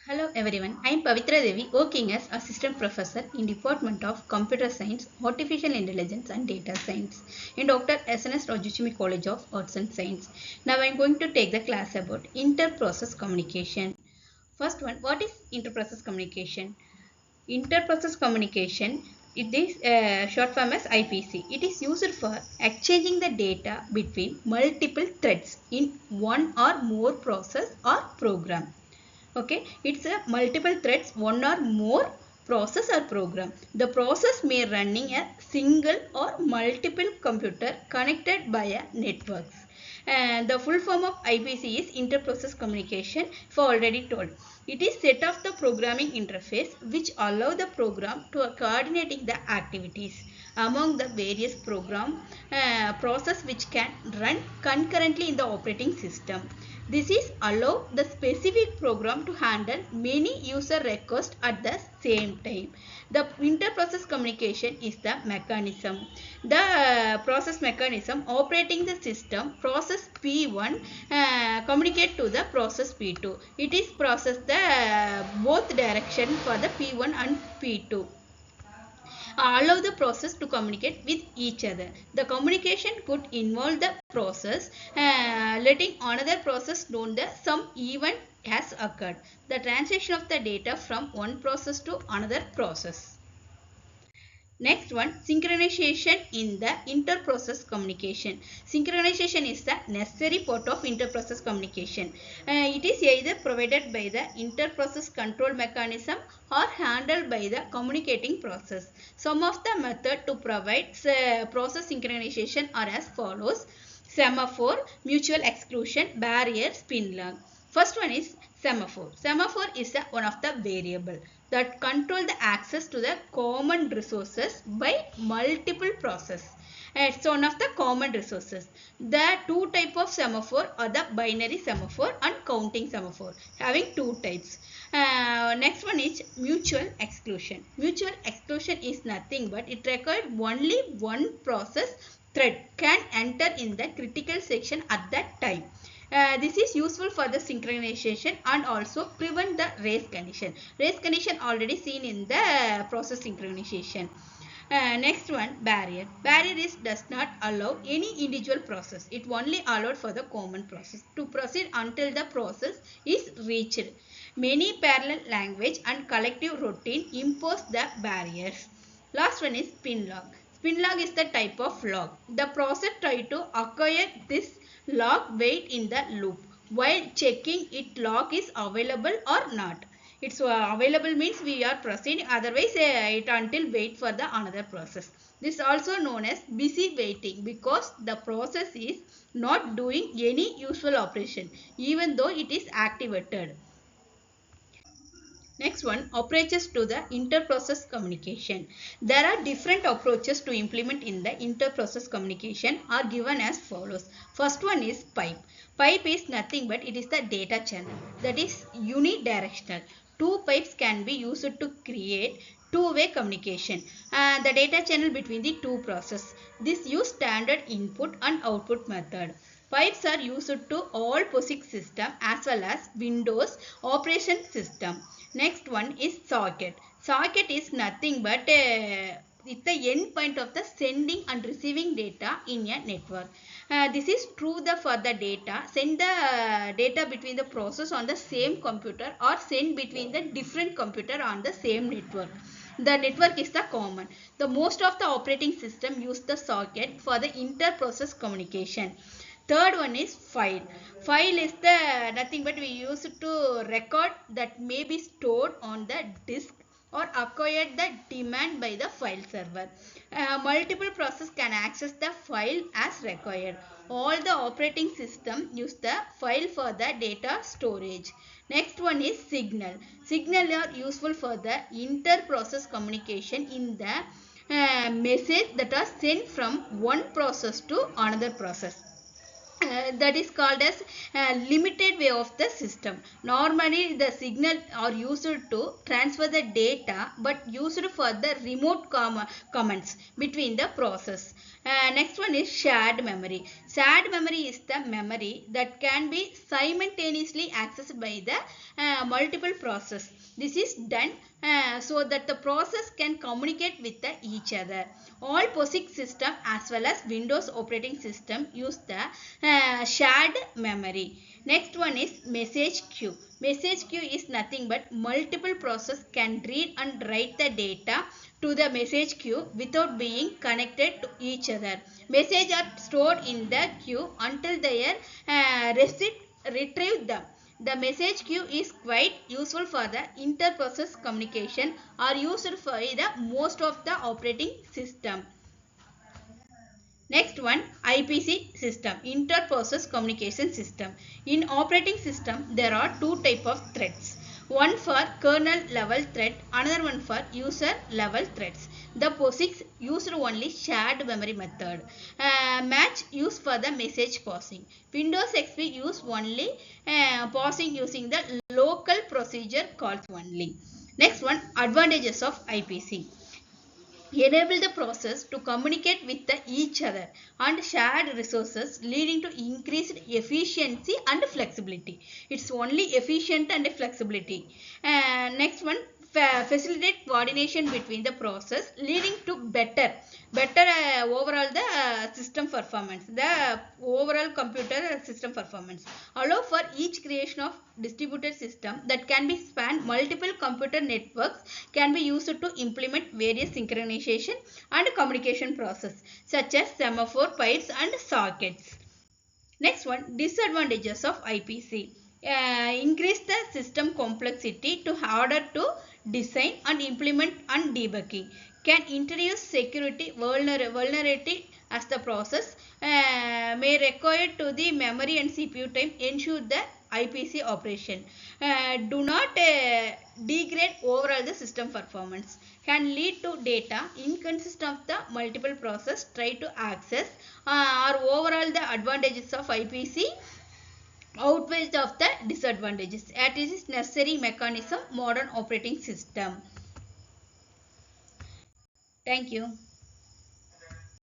Hello everyone, I am Pavitra Devi working as Assistant Professor in Department of Computer Science, Artificial Intelligence and Data Science in Dr. SNS College of Arts and Science. Now I am going to take the class about inter-process communication. First one, what is inter-process communication? Inter-process communication, it is short form as IPC. It is used for exchanging the data between multiple threads in one or more process or program. Okay, it's a multiple threads, one or more process or program. The process may running a single or multiple computer connected by a network. And the full form of IPC is inter-process communication, for already told. It is set of the programming interface which allow the program to coordinating the activities among the various program process which can run concurrently in the operating system. This is allow the specific program to handle many user requests at the same time. The inter-process communication is the mechanism. The process mechanism operating the system process P1 communicate to the process P2. It is process the both direction for the P1 and P2. Allow the process to communicate with each other. The communication could involve the process letting another process know that some event has occurred. The translation of the data from one process to another process. Next one, synchronization in the inter-process communication. Synchronization is the necessary part of inter-process communication. It is either provided by the inter-process control mechanism or handled by the communicating process. Some of the methods to provide process synchronization are as follows: semaphore, mutual exclusion, barrier, spin lock. First one is semaphore. Semaphore is one of the variable that control the access to the common resources by multiple process. It's one of the common resources. The two type of semaphore are the binary semaphore and counting semaphore, having two types. Next one is mutual exclusion. Mutual exclusion is nothing but it requires only one process thread can enter in the critical section at that time. This is useful for the synchronization and also prevent the race condition. Race condition already seen in the process synchronization. Next one, barrier. Barrier does not allow any individual process. It only allowed for the common process to proceed until the process is reached. Many parallel language and collective routine impose the barriers. Last one is spin log. Spin log is the type of log. The process try to acquire this log wait in the loop while checking it log is available or not. It's available means we are proceeding, otherwise it until wait for the another process. This is also known as busy waiting because the process is not doing any useful operation even though it is activated. Next one, approaches to the inter-process communication. There are different approaches to implement in the inter-process communication are given as follows. First one is pipe. Pipe is nothing but it is the data channel that is unidirectional. Two pipes can be used to create two-way communication. The data channel between the two processes. This use standard input and output method. Pipes are used to all POSIX system as well as Windows operation system. Next one is socket. Socket is nothing but it's the end point of the sending and receiving data in a network. This is true for the data. Send the data between the process on the same computer or send between the different computer on the same network. The network is the common. The most of the operating system use the socket for the inter-process communication. Third one is file. File is the nothing but we use it to record that may be stored on the disk or acquired the demand by the file server. Multiple process can access the file as required. All the operating system use the file for the data storage. Next one is signal. Signal are useful for the inter-process communication in the message that are sent from one process to another process. That is called as limited way of the system. Normally the signal are used to transfer the data but used for the remote commands between the process. Next one is shared memory. Shared memory is the memory that can be simultaneously accessed by the multiple process. This is done so that the process can communicate with each other. All POSIX system as well as Windows operating system use the shared memory. Next one is message queue. Message queue is nothing but multiple process can read and write the data to the message queue without being connected to each other. Messages are stored in the queue until their receipt retrieve them. The message queue is quite useful for the inter-process communication or used for the most of the operating system. Next one, IPC system, inter-process communication system. In operating system, there are two type of threads. One for kernel level thread, another one for user level threads. The POSIX used only shared memory method. Match used for the message passing. Windows XP use only passing using the local procedure calls only. Next one, advantages of IPC. Enable the process to communicate with each other and shared resources, leading to increased efficiency and flexibility. It's only efficient and flexibility. Next one, facilitate coordination between the process, leading to better overall the system performance, the overall computer system performance. Allow for each creation of distributed system that can be span multiple computer networks, can be used to implement various synchronization and communication process such as semaphore pipes and sockets. Next one, disadvantages of IPC. Increase the system complexity to harder to design and implement and debugging. Can introduce security vulnerability as the process may require to the memory and CPU time ensure the IPC operation. Do not degrade overall the system performance. Can lead to data inconsistent of the multiple process try to access or overall the advantages of IPC outweighs of the disadvantages. It is necessary mechanism modern operating system. Thank you.